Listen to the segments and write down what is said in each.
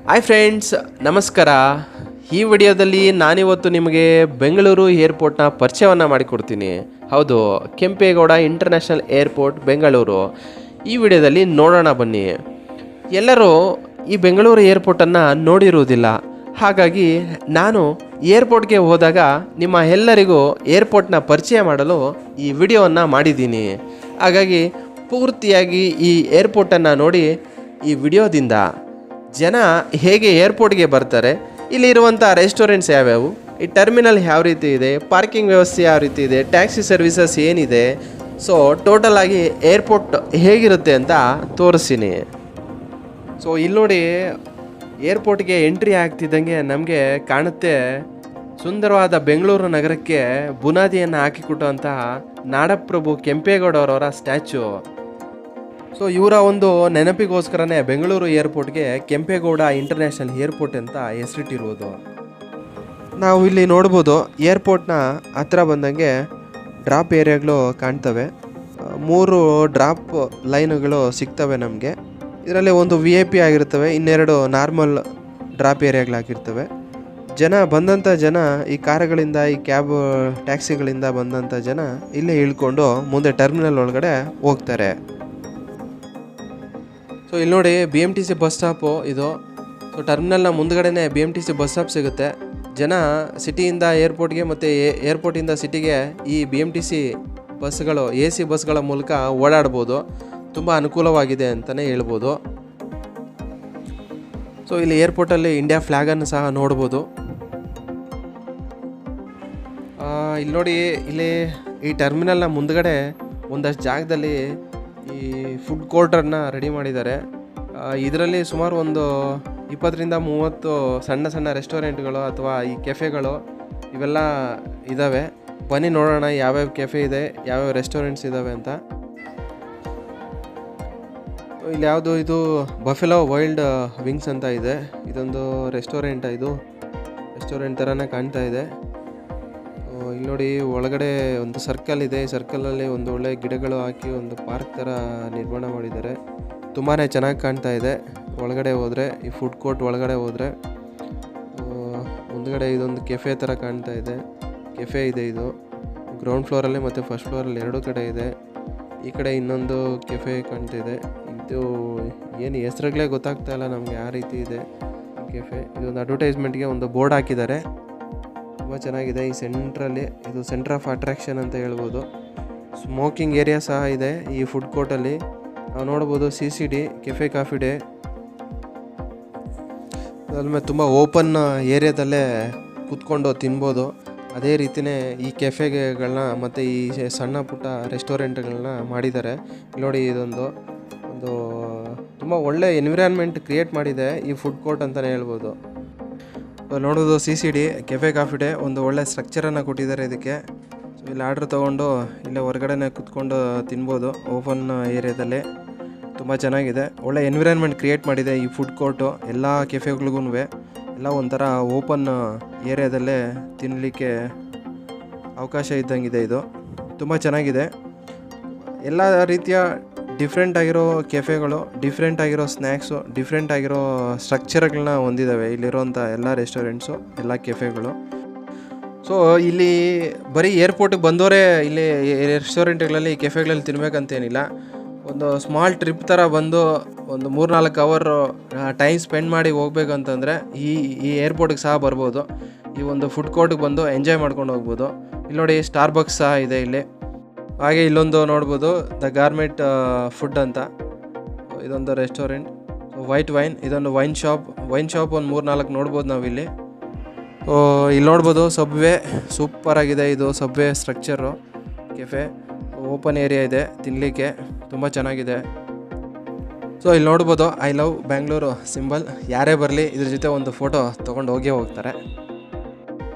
Hi friends, ನಮಸ್ಕಾರ. ಈ ವಿಡಿಯೋದಲ್ಲಿ ನಾನಿವತ್ತು ನಿಮಗೆ ಬೆಂಗಳೂರು ಏರ್ಪೋರ್ಟ್ನ ಪರಿಚಯವನ್ನು ಮಾಡಿಕೊಡ್ತೀನಿ. ಹೌದು, ಕೆಂಪೇಗೌಡ ಇಂಟರ್ನ್ಯಾಷನಲ್ ಏರ್ಪೋರ್ಟ್ ಬೆಂಗಳೂರು. ಈ ವಿಡಿಯೋದಲ್ಲಿ ನೋಡೋಣ ಬನ್ನಿ. ಎಲ್ಲರೂ ಈ ಬೆಂಗಳೂರು ಏರ್ಪೋರ್ಟನ್ನು ನೋಡಿರುವುದಿಲ್ಲ. ಹಾಗಾಗಿ ನಾನು ಏರ್ಪೋರ್ಟ್ಗೆ ಹೋದಾಗ ನಿಮ್ಮ ಎಲ್ಲರಿಗೂ ಏರ್ಪೋರ್ಟ್ನ ಪರಿಚಯ ಮಾಡಲು ಈ ವಿಡಿಯೋವನ್ನು ಮಾಡಿದ್ದೀನಿ. ಹಾಗಾಗಿ ಪೂರ್ತಿಯಾಗಿ ಈ ಏರ್ಪೋರ್ಟನ್ನು ನೋಡಿ ಈ ವಿಡಿಯೋದಿಂದ ಜನ ಹೇಗೆ ಏರ್ಪೋರ್ಟ್ಗೆ ಬರ್ತಾರೆ, ಇಲ್ಲಿರುವಂಥ ರೆಸ್ಟೋರೆಂಟ್ಸ್ ಯಾವ್ಯಾವು, ಈ ಟರ್ಮಿನಲ್ ಯಾವ ರೀತಿ ಇದೆ, ಪಾರ್ಕಿಂಗ್ ವ್ಯವಸ್ಥೆ ಯಾವ ರೀತಿ ಇದೆ, ಟ್ಯಾಕ್ಸಿ ಸರ್ವಿಸಸ್ ಏನಿದೆ, ಸೊ ಟೋಟಲ್ ಆಗಿ ಏರ್ಪೋರ್ಟ್ ಹೇಗಿರುತ್ತೆ ಅಂತ ತೋರಿಸ್ತೀನಿ. ಸೊ ಇಲ್ಲಿ ನೋಡಿ, ಏರ್ಪೋರ್ಟ್ಗೆ ಎಂಟ್ರಿ ಆಗ್ತಿದ್ದಂಗೆ ನಮಗೆ ಕಾಣುತ್ತೆ ಸುಂದರವಾದ ಬೆಂಗಳೂರು ನಗರಕ್ಕೆ ಬುನಾದಿಯನ್ನು ಹಾಕಿಕೊಟ್ಟಂತಹ ನಾಡಪ್ರಭು ಕೆಂಪೇಗೌಡರವರ ಸ್ಟ್ಯಾಚು. ಸೊ ಇವರ ಒಂದು ನೆನಪಿಗೋಸ್ಕರನೇ ಬೆಂಗಳೂರು ಏರ್ಪೋರ್ಟ್ಗೆ ಕೆಂಪೇಗೌಡ ಇಂಟರ್ನ್ಯಾಷನಲ್ ಏರ್ಪೋರ್ಟ್ ಅಂತ ಹೆಸರಿಟ್ಟಿರುವುದು. ನಾವು ಇಲ್ಲಿ ನೋಡ್ಬೋದು, ಏರ್ಪೋರ್ಟ್ನ ಹತ್ರ ಬಂದಂಗೆ ಡ್ರಾಪ್ ಏರಿಯಾಗಳು ಕಾಣ್ತವೆ. 3 ಡ್ರಾಪ್ ಲೈನುಗಳು ಸಿಗ್ತವೆ ನಮಗೆ. ಇದರಲ್ಲಿ ಒಂದು VIP ಆಗಿರ್ತವೆ, ಇನ್ನೆರಡು ನಾರ್ಮಲ್ ಡ್ರಾಪ್ ಏರಿಯಾಗಳಾಗಿರ್ತವೆ. ಬಂದಂಥ ಜನ ಈ ಕಾರುಗಳಿಂದ, ಈ ಕ್ಯಾಬ್ ಟ್ಯಾಕ್ಸಿಗಳಿಂದ ಬಂದಂಥ ಜನ ಇಲ್ಲೇ ಇಳ್ಕೊಂಡು ಮುಂದೆ ಟರ್ಮಿನಲ್ ಒಳಗಡೆ ಹೋಗ್ತಾರೆ. ಸೊ ಇಲ್ಲಿ ನೋಡಿ, BMTC ಬಸ್ ಸ್ಟಾಪು ಇದು. ಸೊ ಟರ್ಮಿನಲ್ನ ಮುಂದ್ಗಡೆನೇ BMTC ಬಸ್ ಸ್ಟಾಪ್ ಸಿಗುತ್ತೆ. ಜನ ಸಿಟಿಯಿಂದ ಏರ್ಪೋರ್ಟ್ಗೆ ಮತ್ತು ಏರ್ಪೋರ್ಟಿಂದ ಸಿಟಿಗೆ ಈ BMTC ಬಸ್ಗಳು, AC ಬಸ್ಗಳ ಮೂಲಕ ಓಡಾಡ್ಬೋದು. ತುಂಬ ಅನುಕೂಲವಾಗಿದೆ ಅಂತಲೇ ಹೇಳ್ಬೋದು. ಸೊ ಇಲ್ಲಿ ಏರ್ಪೋರ್ಟಲ್ಲಿ ಇಂಡಿಯಾ ಫ್ಲ್ಯಾಗನ್ನು ಸಹ ನೋಡ್ಬೋದು. ಇಲ್ಲಿ ನೋಡಿ, ಇಲ್ಲಿ ಈ ಟರ್ಮಿನಲ್ನ ಮುಂದ್ಗಡೆ ಒಂದಷ್ಟು ಜಾಗದಲ್ಲಿ ಈ ಫುಡ್ ಕೋರ್ಟನ್ನು ರೆಡಿ ಮಾಡಿದ್ದಾರೆ. ಇದರಲ್ಲಿ ಸುಮಾರು ಒಂದು 20-30 ಸಣ್ಣ ಸಣ್ಣ ರೆಸ್ಟೋರೆಂಟ್ಗಳು ಅಥವಾ ಈ ಕೆಫೆಗಳು ಇವೆಲ್ಲ ಇದ್ದಾವೆ. ಬನ್ನಿ ನೋಡೋಣ ಯಾವ್ಯಾವ ಕೆಫೆ ಇದೆ, ಯಾವ್ಯಾವ ರೆಸ್ಟೋರೆಂಟ್ಸ್ ಇದ್ದಾವೆ ಅಂತ. ಇಲ್ಲಿ ಯಾವುದು, ಇದು ಬಫೆಲೋ ವೈಲ್ಡ್ ವಿಂಗ್ಸ್ ಅಂತ ಇದೆ. ಇದೊಂದು ರೆಸ್ಟೋರೆಂಟ್, ಇದು ರೆಸ್ಟೋರೆಂಟ್ ಥರನೇ ಕಾಣ್ತಾ ಇದೆ. ಇಲ್ಲಿ ನೋಡಿ, ಒಳಗಡೆ ಒಂದು ಸರ್ಕಲ್ ಇದೆ. ಈ ಸರ್ಕಲಲ್ಲಿ ಒಂದು ಒಳ್ಳೆ ಗಿಡಗಳು ಹಾಕಿ ಒಂದು ಪಾರ್ಕ್ ಥರ ನಿರ್ಮಾಣ ಮಾಡಿದ್ದಾರೆ. ತುಂಬಾ ಚೆನ್ನಾಗಿ ಕಾಣ್ತಾ ಇದೆ. ಒಳಗಡೆ ಹೋದರೆ, ಈ ಫುಡ್ ಕೋರ್ಟ್ ಒಳಗಡೆ ಹೋದರೆ ಮುಂದ್ಗಡೆ ಇದೊಂದು ಕೆಫೆ ಥರ ಕಾಣ್ತಾ ಇದೆ. ಕೆಫೆ ಇದೆ, ಇದು ಗ್ರೌಂಡ್ ಫ್ಲೋರಲ್ಲಿ ಮತ್ತು ಫಸ್ಟ್ ಫ್ಲೋರಲ್ಲಿ ಎರಡೂ ಕಡೆ ಇದೆ. ಈ ಕಡೆ ಇನ್ನೊಂದು ಕೆಫೆ ಕಾಣ್ತಿದೆ. ಇದು ಏನು ಹೆಸ್ರುಗಳೇ ಗೊತ್ತಾಗ್ತಾ ಇಲ್ಲ ನಮಗೆ, ಯಾವ ರೀತಿ ಇದೆ ಕೆಫೆ. ಇದೊಂದು ಅಡ್ವರ್ಟೈಸ್ಮೆಂಟ್ಗೆ ಒಂದು ಬೋರ್ಡ್ ಹಾಕಿದ್ದಾರೆ. ತುಂಬ ಚೆನ್ನಾಗಿದೆ. ಈ ಸೆಂಟ್ರಲ್ಲಿ ಇದು ಸೆಂಟರ್ ಆಫ್ ಅಟ್ರಾಕ್ಷನ್ ಅಂತ ಹೇಳ್ಬೋದು. ಸ್ಮೋಕಿಂಗ್ ಏರಿಯಾ ಸಹ ಇದೆ ಈ ಫುಡ್ ಕೋರ್ಟಲ್ಲಿ. ನಾವು ನೋಡ್ಬೋದು CCD ಕೆಫೆ ಕಾಫಿ ಡೇ. ಅದಾದ್ಮೇಲೆ ತುಂಬ ಓಪನ್ ಏರಿಯಾದಲ್ಲೇ ಕೂತ್ಕೊಂಡು ತಿನ್ಬೋದು. ಅದೇ ರೀತಿಯೇ ಈ ಕೆಫೆಗಳನ್ನ ಮತ್ತು ಈ ಸಣ್ಣ ಪುಟ್ಟ ರೆಸ್ಟೋರೆಂಟ್ಗಳನ್ನ ಮಾಡಿದ್ದಾರೆ. ನೋಡಿ, ಇದೊಂದು ತುಂಬ ಒಳ್ಳೆ ಎನ್ವಿರಾನ್ಮೆಂಟ್ ಕ್ರಿಯೇಟ್ ಮಾಡಿದೆ ಈ ಫುಡ್ ಕೋರ್ಟ್ ಅಂತಲೇ ಹೇಳ್ಬೋದು. ನೋಡೋದು CCD ಕೆಫೆ ಕಾಫಿ ಡೇ, ಒಂದು ಒಳ್ಳೆ ಸ್ಟ್ರಕ್ಚರನ್ನು ಕೊಟ್ಟಿದ್ದಾರೆ ಇದಕ್ಕೆ. ಸೊ ಇಲ್ಲಿ ಆರ್ಡ್ರ್ ತೊಗೊಂಡು ಇಲ್ಲೇ ಹೊರಗಡೆನೇ ಕೂತ್ಕೊಂಡು ತಿನ್ಬೋದು ಓಪನ್ ಏರಿಯಾದಲ್ಲಿ. ತುಂಬ ಚೆನ್ನಾಗಿದೆ, ಒಳ್ಳೆ ಎನ್ವಿರಾನ್ಮೆಂಟ್ ಕ್ರಿಯೇಟ್ ಮಾಡಿದೆ ಈ ಫುಡ್ ಕೋರ್ಟು. ಎಲ್ಲ ಕೆಫೆಗಳಿಗೂ ಎಲ್ಲ ಒಂಥರ ಓಪನ್ ಏರಿಯಾದಲ್ಲೇ ತಿನ್ನಲಿಕ್ಕೆ ಅವಕಾಶ ಇದ್ದಂಗಿದೆ. ಇದು ತುಂಬ ಚೆನ್ನಾಗಿದೆ. ಎಲ್ಲ ರೀತಿಯ ಡಿಫ್ರೆಂಟ್ ಆಗಿರೋ ಕೆಫೆಗಳು, ಡಿಫ್ರೆಂಟ್ ಆಗಿರೋ ಸ್ನ್ಯಾಕ್ಸು, ಡಿಫ್ರೆಂಟ್ ಆಗಿರೋ ಸ್ಟ್ರಕ್ಚರ್ಗಳನ್ನ ಹೊಂದಿದ್ದಾವೆ ಇಲ್ಲಿರೋಂಥ ಎಲ್ಲ ರೆಸ್ಟೋರೆಂಟ್ಸು, ಎಲ್ಲ ಕೆಫೆಗಳು. ಸೊ ಇಲ್ಲಿ ಬರೀ ಏರ್ಪೋರ್ಟಿಗೆ ಬಂದವರೇ ಇಲ್ಲಿ ರೆಸ್ಟೋರೆಂಟ್ಗಳಲ್ಲಿ, ಕೆಫೆಗಳಲ್ಲಿ ತಿನ್ನಬೇಕಂತೇನಿಲ್ಲ. ಒಂದು ಸ್ಮಾಲ್ ಟ್ರಿಪ್ ಥರ ಬಂದು ಒಂದು 3-4 ಅವರ್ ಟೈಮ್ ಸ್ಪೆಂಡ್ ಮಾಡಿ ಹೋಗ್ಬೇಕಂತಂದರೆ ಈ ಏರ್ಪೋರ್ಟಿಗೆ ಸಹ ಬರ್ಬೋದು. ಈ ಒಂದು ಫುಡ್ ಕೋರ್ಟಿಗೆ ಬಂದು ಎಂಜಾಯ್ ಮಾಡ್ಕೊಂಡು ಹೋಗ್ಬೋದು. ಇಲ್ಲಿ ನೋಡಿ, ಸ್ಟಾರ್ಬಕ್ಸ್ ಸಹ ಇದೆ ಇಲ್ಲಿ. ಹಾಗೆ ಇಲ್ಲೊಂದು ನೋಡ್ಬೋದು, ದ ಗಾರ್ಮೆಂಟ್ ಫುಡ್ ಅಂತ, ಇದೊಂದು ರೆಸ್ಟೋರೆಂಟ್. ವೈಟ್ ವೈನ್, ಇದೊಂದು ವೈನ್ ಶಾಪ್ ಒಂದು 3-4 ನೋಡ್ಬೋದು ನಾವಿಲ್ಲಿ. ಇಲ್ಲಿ ನೋಡ್ಬೋದು ಸಬ್ವೆ, ಸೂಪರಾಗಿದೆ ಇದು subway structure. Cafe open area ಇದೆ ತಿನ್ನಲಿಕ್ಕೆ, ತುಂಬ ಚೆನ್ನಾಗಿದೆ. ಸೊ ಇಲ್ಲಿ ನೋಡ್ಬೋದು, ಐ ಲವ್ ಬ್ಯಾಂಗ್ಳೂರು ಸಿಂಬಲ್. ಯಾರೇ ಬರಲಿ ಇದ್ರ ಜೊತೆ ಒಂದು ಫೋಟೋ ತೊಗೊಂಡು ಹೋಗ್ತಾರೆ.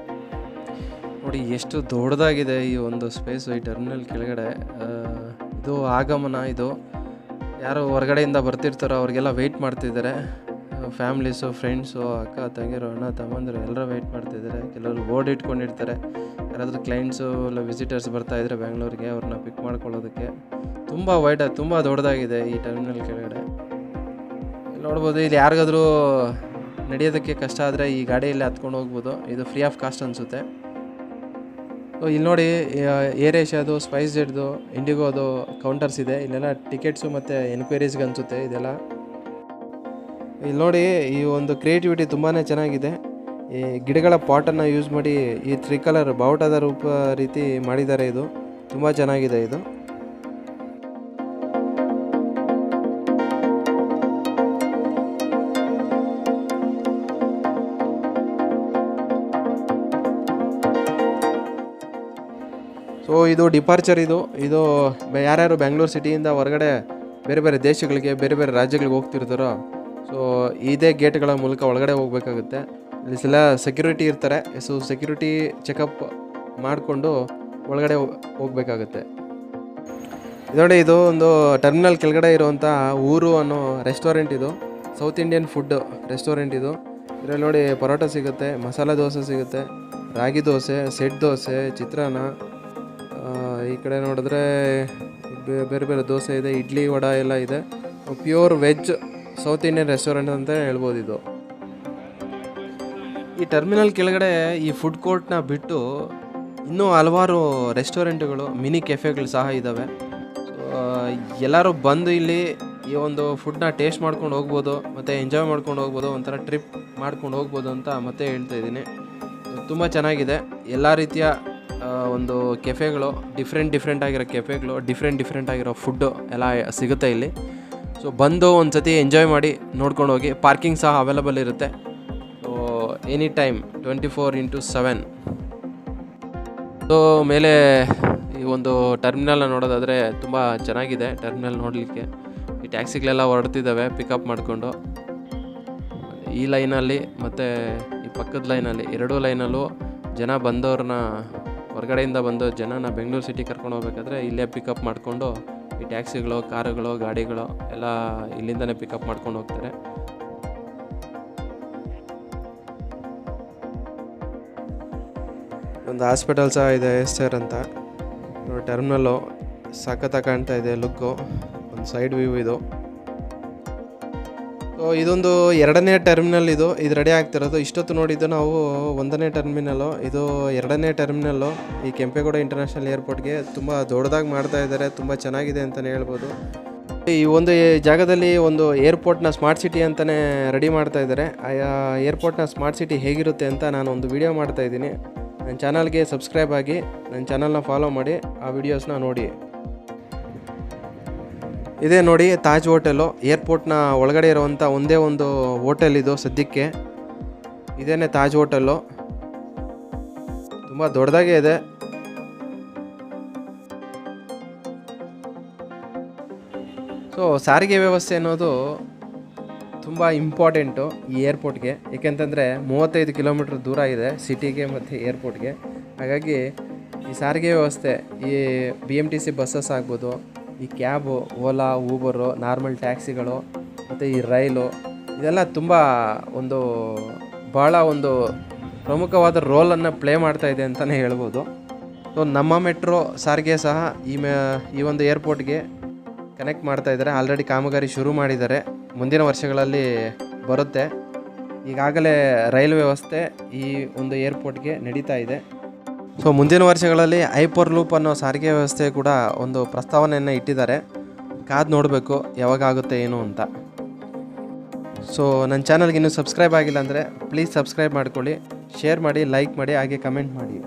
ನೋಡಿ ಎಷ್ಟು ದೊಡ್ಡದಾಗಿದೆ ಈ ಒಂದು ಸ್ಪೇಸು ಈ ಟರ್ಮಿನಲ್ ಕೆಳಗಡೆ. ಇದು ಆಗಮನ, ಇದು ಯಾರು ಹೊರಗಡೆಯಿಂದ ಬರ್ತಿರ್ತಾರೋ ಅವ್ರಿಗೆಲ್ಲ ವೆಯ್ಟ್ ಮಾಡ್ತಿದ್ದಾರೆ. ಫ್ಯಾಮ್ಲೀಸು, ಫ್ರೆಂಡ್ಸು, ಅಕ್ಕ ತಂಗಿರು, ಅಣ್ಣ ತಮ್ಮಂದಿರು ಎಲ್ಲರೂ ವೆಯ್ಟ್ ಮಾಡ್ತಿದ್ದಾರೆ. ಕೆಲವರು ಬೋರ್ಡ್ ಇಟ್ಕೊಂಡಿರ್ತಾರೆ. ಯಾರಾದರೂ ಕ್ಲೈಂಟ್ಸು ಇಲ್ಲ ವಿಸಿಟರ್ಸ್ ಬರ್ತಾಯಿದ್ರೆ ಬೆಂಗಳೂರಿಗೆ, ಅವ್ರನ್ನ ಪಿಕ್ ಮಾಡ್ಕೊಳ್ಳೋದಕ್ಕೆ. ತುಂಬ ದೊಡ್ಡದಾಗಿದೆ ಈ ಟರ್ಮಿನಲ್ ಕೆಳಗಡೆ. ನೋಡ್ಬೋದು, ಇಲ್ಲಿ ಯಾರಿಗಾದರೂ ನಡೆಯೋದಕ್ಕೆ ಕಷ್ಟ ಆದರೆ ಈ ಗಾಡಿಯಲ್ಲಿ ಹತ್ಕೊಂಡು ಹೋಗ್ಬೋದು. ಇದು ಫ್ರೀ ಆಫ್ ಕಾಸ್ಟ್ ಅನಿಸುತ್ತೆ. ಸೊ ಇಲ್ಲಿ ನೋಡಿ ಏರ್ ಏಷ್ಯಾದು, ಸ್ಪೈಸ್ ಜೆಟ್ದು, ಇಂಡಿಗೋದು ಕೌಂಟರ್ಸ್ ಇದೆ. ಇಲ್ಲೆಲ್ಲ ಟಿಕೆಟ್ಸು ಮತ್ತು ಎನ್ಕ್ವೈರೀಸ್ಗೆ ಅನಿಸುತ್ತೆ ಇದೆಲ್ಲ. ಇಲ್ಲಿ ನೋಡಿ ಈ ಒಂದು ಕ್ರಿಯೇಟಿವಿಟಿ ತುಂಬಾ ಚೆನ್ನಾಗಿದೆ. ಈ ಗಿಡಗಳ ಪಾಟನ್ನು ಯೂಸ್ ಮಾಡಿ ಈ 3 ಕಲರ್ ಬಾವುಟದ ರೂಪ ರೀತಿ ಮಾಡಿದ್ದಾರೆ. ಇದು ತುಂಬ ಚೆನ್ನಾಗಿದೆ. ಇದು ಸೊ ಇದು ಡಿಪಾರ್ಚರ್. ಇದು ಯಾರ್ಯಾರು ಬೆಂಗಳೂರು ಸಿಟಿಯಿಂದ ಹೊರಗಡೆ ಬೇರೆ ಬೇರೆ ದೇಶಗಳಿಗೆ, ಬೇರೆ ಬೇರೆ ರಾಜ್ಯಗಳಿಗೆ ಹೋಗ್ತಿರ್ತಾರೋ ಸೊ ಇದೇ ಗೇಟ್ಗಳ ಮೂಲಕ ಒಳಗಡೆ ಹೋಗ್ಬೇಕಾಗುತ್ತೆ. ಇಲ್ಲೆಲ್ಲ ಸೆಕ್ಯೂರಿಟಿ ಇರ್ತಾರೆ. ಸೊ ಸೆಕ್ಯೂರಿಟಿ ಚೆಕಪ್ ಮಾಡಿಕೊಂಡು ಒಳಗಡೆ ಹೋಗ್ಬೇಕಾಗುತ್ತೆ. ನೋಡಿ ಇದು ಒಂದು ಟರ್ಮಿನಲ್ ಕೆಳಗಡೆ ಇರುವಂಥ ಊರು ಅನ್ನೋ ರೆಸ್ಟೋರೆಂಟ್. ಇದು ಸೌತ್ ಇಂಡಿಯನ್ ಫುಡ್ ರೆಸ್ಟೋರೆಂಟ್. ಇದರಲ್ಲಿ ನೋಡಿ ಪರೋಟ ಸಿಗುತ್ತೆ, ಮಸಾಲೆ ದೋಸೆ ಸಿಗುತ್ತೆ, ರಾಗಿ ದೋಸೆ, ಸೆಟ್ ದೋಸೆ, ಚಿತ್ರಾನ್ನ. ಈ ಕಡೆ ನೋಡಿದ್ರೆ ಬೇರೆ ಬೇರೆ ದೋಸೆ ಇದೆ, ಇಡ್ಲಿ, ವಡೆ ಎಲ್ಲ ಇದೆ. Pure veg south Indian restaurant ಅಂತ ಹೇಳ್ಬೋದು ಇದು. ಈ ಟರ್ಮಿನಲ್ ಕೆಳಗಡೆ ಈ ಫುಡ್ ಕೋರ್ಟ್ನ ಬಿಟ್ಟು ಇನ್ನೂ ಹಲವಾರು ರೆಸ್ಟೋರೆಂಟ್ಗಳು, ಮಿನಿ ಕೆಫೆಗಳು ಸಹ ಇದ್ದಾವೆ. ಸೊ ಎಲ್ಲರೂ ಬಂದು ಇಲ್ಲಿ ಈ ಒಂದು ಫುಡ್ನ ಟೇಸ್ಟ್ ಮಾಡ್ಕೊಂಡು ಹೋಗ್ಬೋದು ಮತ್ತು ಎಂಜಾಯ್ ಮಾಡ್ಕೊಂಡು ಹೋಗ್ಬೋದು, ಒಂಥರ ಟ್ರಿಪ್ ಮಾಡ್ಕೊಂಡು ಹೋಗ್ಬೋದು ಅಂತ ಮತ್ತೆ ಹೇಳ್ತಾ ಇದ್ದೀನಿ. ತುಂಬ ಚೆನ್ನಾಗಿದೆ. ಎಲ್ಲ ರೀತಿಯ ಒಂದು ಕೆಫೆಗಳು, ಡಿಫ್ರೆಂಟ್ ಆಗಿರೋ ಕೆಫೆಗಳು, ಡಿಫ್ರೆಂಟ್ ಆಗಿರೋ ಫುಡ್ಡು ಎಲ್ಲ ಸಿಗುತ್ತೆ ಇಲ್ಲಿ. ಸೊ ಬಂದು ಒಂದು ಸತಿ ಎಂಜಾಯ್ ಮಾಡಿ ನೋಡ್ಕೊಂಡು ಹೋಗಿ. ಪಾರ್ಕಿಂಗ್ ಸಹ ಅವೈಲಬಲ್ ಇರುತ್ತೆ. So any time 24/7. ಸೊ ಮೇಲೆ ಈ ಒಂದು ಟರ್ಮಿನಲ್ನ ನೋಡೋದಾದರೆ ತುಂಬ ಚೆನ್ನಾಗಿದೆ. ಟರ್ಮಿನಲ್ ನೋಡಲಿಕ್ಕೆ ಈ ಟ್ಯಾಕ್ಸಿಗಳೆಲ್ಲ ಹೊರಡ್ತಿದ್ದಾವೆ ಪಿಕಪ್ ಮಾಡಿಕೊಂಡು. ಈ ಲೈನಲ್ಲಿ ಮತ್ತು ಈ ಪಕ್ಕದ ಲೈನಲ್ಲಿ, ಎರಡೂ ಲೈನಲ್ಲೂ ಜನ ಬಂದವ್ರನ್ನ, ಹೊರಗಡೆಯಿಂದ ಬಂದು ಜನನ ಬೆಂಗಳೂರು ಸಿಟಿ ಕರ್ಕೊಂಡು ಹೋಗ್ಬೇಕಾದ್ರೆ ಇಲ್ಲೇ ಪಿಕಪ್ ಮಾಡಿಕೊಂಡು ಈ ಟ್ಯಾಕ್ಸಿಗಳು, ಕಾರುಗಳು, ಗಾಡಿಗಳು ಎಲ್ಲ ಇಲ್ಲಿಂದನೇ ಪಿಕಪ್ ಮಾಡ್ಕೊಂಡು ಹೋಗ್ತಾರೆ. ಒಂದು ಹಾಸ್ಪಿಟಲ್ ಸಹ ಇದೆ, ಎಸ್ಟರ್ ಅಂತ. ಟರ್ಮಿನಲ್ಲು ಸಖತ್ತಾಗಿ ಕಾಣ್ತಾ ಇದೆ ಲುಕ್ಕು. ಒಂದು ಸೈಡ್ ವ್ಯೂ ಇದು. ಸೊ ಇದೊಂದು 2ನೇ ಟರ್ಮಿನಲ್. ಇದು ರೆಡಿ ಆಗ್ತಿರೋದು. ಇಷ್ಟೊತ್ತು ನೋಡಿದ್ದು ನಾವು 1ನೇ ಟರ್ಮಿನಲ್ಲು. ಇದು 2ನೇ ಟರ್ಮಿನಲ್ಲು. ಈ ಕೆಂಪೇಗೌಡ ಇಂಟರ್ನ್ಯಾಷನಲ್ ಏರ್ಪೋರ್ಟ್ಗೆ ತುಂಬ ದೊಡ್ಡದಾಗಿ ಮಾಡ್ತಾ ಇದ್ದಾರೆ. ತುಂಬ ಚೆನ್ನಾಗಿದೆ ಅಂತಲೇ ಹೇಳ್ಬೋದು. ಈ ಒಂದು ಜಾಗದಲ್ಲಿ ಒಂದು ಏರ್ಪೋರ್ಟ್ನ ಸ್ಮಾರ್ಟ್ ಸಿಟಿ ಅಂತಲೇ ರೆಡಿ ಮಾಡ್ತಾ ಇದ್ದಾರೆ. ಆ ಏರ್ಪೋರ್ಟ್ನ ಸ್ಮಾರ್ಟ್ ಸಿಟಿ ಹೇಗಿರುತ್ತೆ ಅಂತ ನಾನು ಒಂದು ವಿಡಿಯೋ ಮಾಡ್ತಾಯಿದ್ದೀನಿ. ನನ್ನ ಚಾನಲ್ಗೆ ಸಬ್ಸ್ಕ್ರೈಬ್ ಆಗಿ ನನ್ನ ಚಾನಲ್ನ ಫಾಲೋ ಮಾಡಿ ಆ ವಿಡಿಯೋಸ್ನ ನೋಡಿ. ಇದೇ ನೋಡಿ ತಾಜ್ ಹೋಟೆಲು. ಏರ್ಪೋರ್ಟ್ನ ಒಳಗಡೆ ಇರುವಂಥ ಒಂದೇ ಒಂದು ಹೋಟೆಲ್ ಇದು ಸದ್ಯಕ್ಕೆ. ಇದೇನೇ ತಾಜ್ ಹೋಟೆಲ್ಲು. ತುಂಬ ದೊಡ್ಡದಾಗೇ ಇದೆ. ಸೊ ಸಾರಿಗೆ ವ್ಯವಸ್ಥೆ ಅನ್ನೋದು ತುಂಬ ಇಂಪಾರ್ಟೆಂಟು ಈ ಏರ್ಪೋರ್ಟ್ಗೆ. ಏಕೆಂತಂದರೆ 35 ಕಿಲೋಮೀಟ್ರ್ ದೂರ ಇದೆ ಸಿಟಿಗೆ ಮತ್ತು ಏರ್ಪೋರ್ಟ್ಗೆ. ಹಾಗಾಗಿ ಈ ಸಾರಿಗೆ ವ್ಯವಸ್ಥೆ, ಈ BMTC ಬಸ್ಸಸ್ ಆಗ್ಬೋದು, ಈ ಕ್ಯಾಬು, ಓಲಾ, ಊಬರು, ನಾರ್ಮಲ್ ಟ್ಯಾಕ್ಸಿಗಳು ಮತ್ತು ಈ ರೈಲು, ಇದೆಲ್ಲ ತುಂಬ ಭಾಳ ಒಂದು ಪ್ರಮುಖವಾದ ರೋಲನ್ನು ಪ್ಲೇ ಮಾಡ್ತಾ ಇದೆ ಅಂತಲೇ ಹೇಳ್ಬೋದು. ಸೊ ನಮ್ಮ ಮೆಟ್ರೋ ಸಾರಿಗೆ ಸಹ ಈ ಒಂದು ಏರ್ಪೋರ್ಟ್ಗೆ ಕನೆಕ್ಟ್ ಮಾಡ್ತಾ ಇದ್ದಾರೆ. ಆಲ್ರೆಡಿ ಕಾಮಗಾರಿ ಶುರು ಮಾಡಿದ್ದಾರೆ. ಮುಂದಿನ ವರ್ಷಗಳಲ್ಲಿ ಬರುತ್ತೆ. ಈಗಾಗಲೇ ರೈಲು ವ್ಯವಸ್ಥೆ ಈ ಒಂದು ಏರ್ಪೋರ್ಟ್ಗೆ ನಡೀತಾ ಇದೆ. ಸೊ ಮುಂದಿನ ವರ್ಷಗಳಲ್ಲಿ ಹೈಪರ್ ಲೂಪ್ ಅನ್ನೋ ಸಾರಿಗೆ ವ್ಯವಸ್ಥೆ ಕೂಡ ಒಂದು ಪ್ರಸ್ತಾವನೆಯನ್ನು ಇಟ್ಟಿದ್ದಾರೆ. ಕಾದು ನೋಡಬೇಕು ಯಾವಾಗ ಆಗುತ್ತೆ ಏನು ಅಂತ. ಸೊ ನನ್ನ ಚಾನಲ್ಗೆ ಇನ್ನೂ ಸಬ್ಸ್ಕ್ರೈಬ್ ಆಗಿಲ್ಲ ಅಂದರೆ ಪ್ಲೀಸ್ ಸಬ್ಸ್ಕ್ರೈಬ್ ಮಾಡ್ಕೊಳ್ಳಿ, ಶೇರ್ ಮಾಡಿ, ಲೈಕ್ ಮಾಡಿ, ಹಾಗೆ ಕಮೆಂಟ್ ಮಾಡಿ.